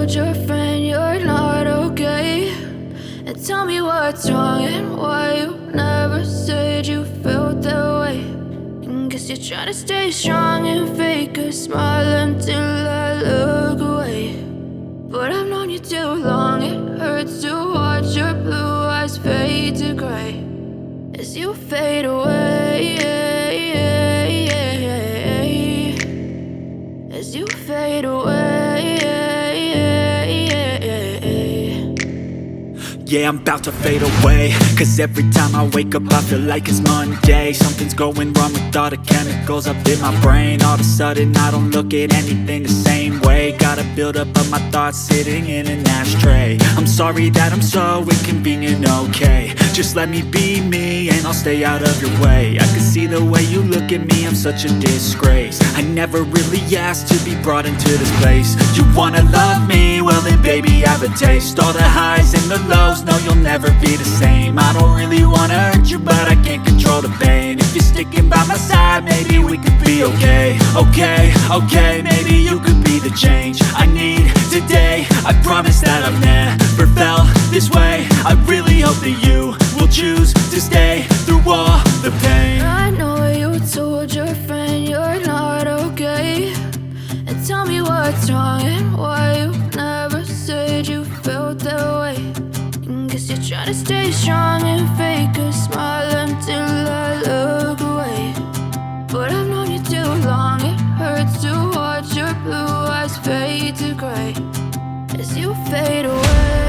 told your friend you're not okay, and tell me what's wrong and why you never said you felt that way. And guess you're trying to stay strong and fake a smile until I look away. But I've known you too long, it hurts to watch your blue eyes fade to gray as you fade away, as you fade away. Yeah, I'm about to fade away, cause every time I wake up I feel like it's Monday. Something's going wrong with all the chemicals up in my brain. All of a sudden I don't look at anything the same way. Gotta build up of my thoughts sitting in an ashtray. I'm sorry that I'm so inconvenient, okay. Just let me be me and I'll stay out of your way. I can see the way you look at me, I'm such a disgrace. I never really asked to be brought into this place. You wanna love me? Well then baby, have a taste. All the highs and the lows, no, you'll never be the same. I don't really wanna hurt you, but I can't control the pain. If you're sticking by my side, maybe we could be okay. Okay, maybe you could be the change I need today. I promise that I've never felt this way. I really hope that you will choose to stay through all the pain. I know you told your friend you're not okay, and tell me what's wrong and why you never said you felt that way. And guess you're trying to stay strong and fake a smile until I look away. But I've known you too long, it hurts to watch your blue eyes fade to gray as you fade away.